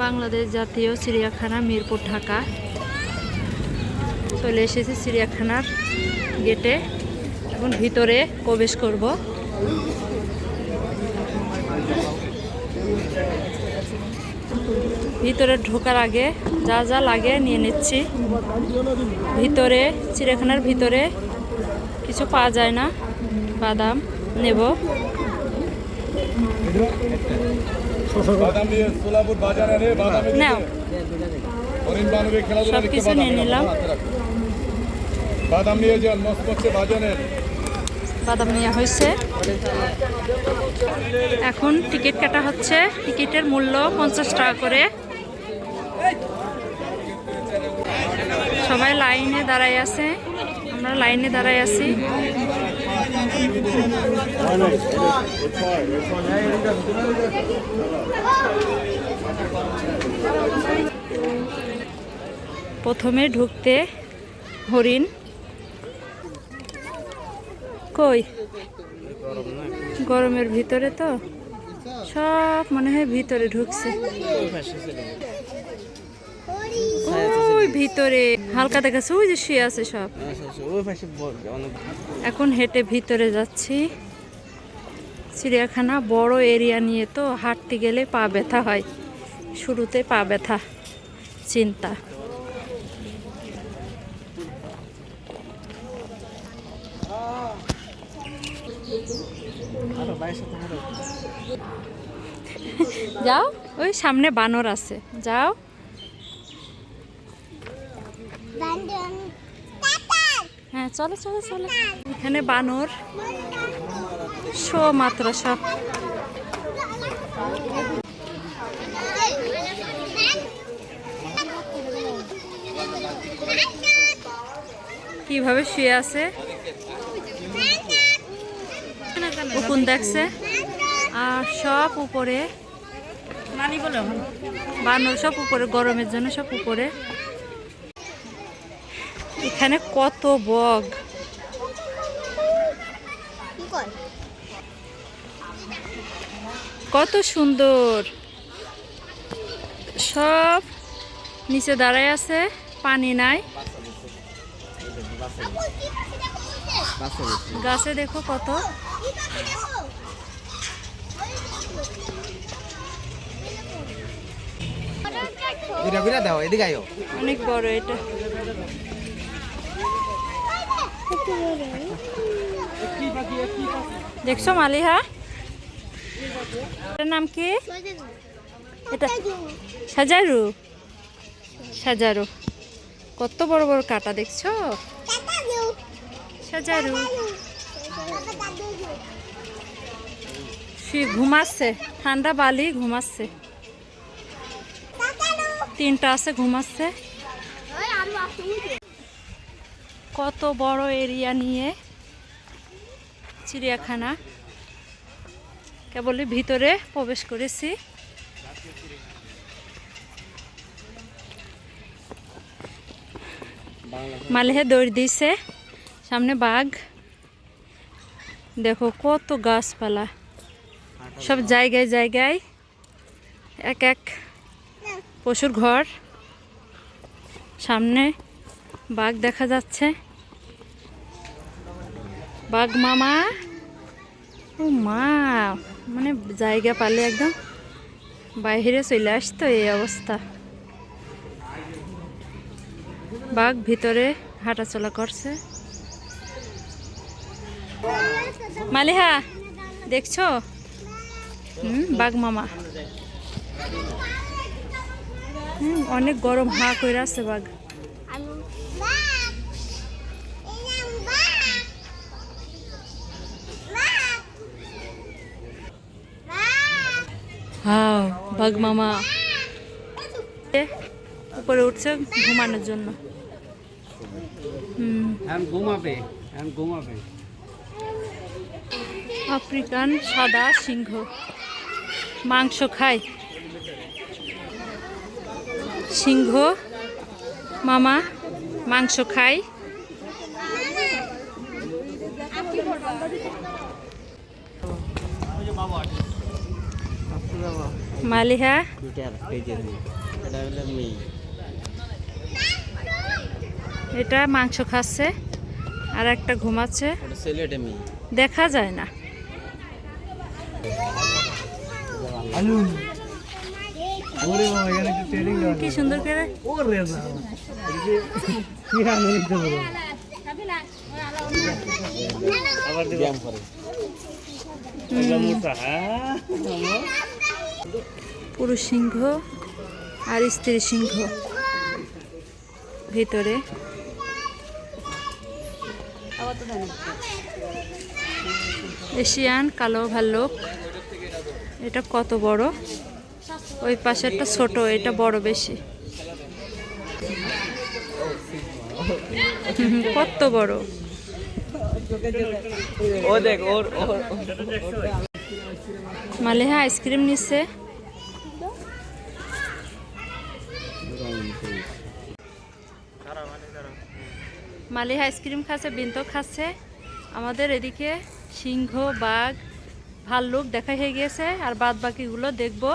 বাংলাদেশ জাতীয় চিড়িয়াখানা মিরপুর ঢাকা। চলে এসেছি চিড়িয়াখানার গেটে, এখন ভিতরে প্রবেশ করব। ভিতরে ঢোকার আগে যা যা লাগে নিয়ে নিচ্ছি। ভিতরে চিড়িয়াখানার ভিতরে কিছু পাওয়া যায় না, বাদাম নেব। সব কিছু নিয়ে নিলাম। বাদাম নিয়ে যান, মস্ত বাজানের বাদাম নেওয়া হয়েছে। এখন টিকিট কাটা হচ্ছে। টিকিটের মূল্য 50 টাকা করে। সবাই লাইনে দাঁড়ায় আছে, আমরা লাইনে দাঁড়ায় আছি। প্রথমে ঢুকতে হরিণ কই, গরমের ভিতরে তো সব মনে হয় ভিতরে ঢুকছে। ওই ভিতরে হালকা দেখাচ্ছে, ওই যে শুয়ে আছে সব। এখন হেঁটে ভিতরে যাচ্ছি। চিড়িয়াখানা বড় এরিয়া নিয়ে তো হাঁটতে গেলে পা ব্যথা হয়, শুরুতে পা ব্যথা চিন্তা। যাও, ওই সামনে বানর আছে, যাও। হ্যাঁ চলো চলো চলো। এখানে বানর শো মাত্র সব। কিভাবে শুয়ে আছে, উকুন দেখছে। আর সব উপরে বানর, সব উপরে, গরমের জন্য সব উপরে। এখানে কত বগ, কত সুন্দর। সব নিচে দাঁড়ায় আছে, পানি নাই। গাছে দেখো কত। অনেক বড় এটা। দেখছো মালিহা, এটার নাম কি? এটা সাজারু। সাজারু, কত বড় বড় কাটা দেখছো। সাজারু সে ঘুমাচ্ছে, ঠান্ডা বালি ঘুমাচ্ছে। তিনটা আছে, ঘুমাচ্ছে। কত বড় এরিয়া নিয়ে চিড়িয়াখানা। কেবলই ভিতরে প্রবেশ করেছি। মালিহা দৌড় দিয়েছে, সামনে বাঘ। দেখো কত গাছপালা, সব জায়গায় জায়গায় এক এক পশুর ঘর। সামনে বাঘ দেখা যাচ্ছে, বাঘ মামা। ও মা, মানে জায়গা পালে একদম বাইরে চলে আসতো, এই অবস্থা। বাঘ ভিতরে হাঁটাচলা করছে। মালিহা দেখছো, বাঘ মামা। অনেক গরম, হা কইরা আছে বাঘ। হ্যাঁ, বাঘ মামা উপরে উঠছে ঘুমানোর জন্য। আফ্রিকান সাদা সিংহ মাংস খায়। সিংহ মামা মাংস খায়। মালিহা এটা মাংস খাচ্ছে আর একটা ঘুমাচ্ছে, দেখা যায় না। কি সুন্দর করে পুরুষ সিংহ আর স্ত্রী সিংহ ভিতরে। এশিয়ান কালো ভাল্লুক, এটা কত বড়, ওই পাশেরটা ছোট, এটা বড় বেশি। কত বড়! মালিহা আইসক্রিম নিচ্ছে। মালিহা আইসক্রিম খাচ্ছে, বিন্তু খাচ্ছে। আমাদের এদিকে সিংহ, বাঘ, ভাল্লুক দেখা হয়ে গিয়েছে, আর বাদ বাকিগুলো দেখবো।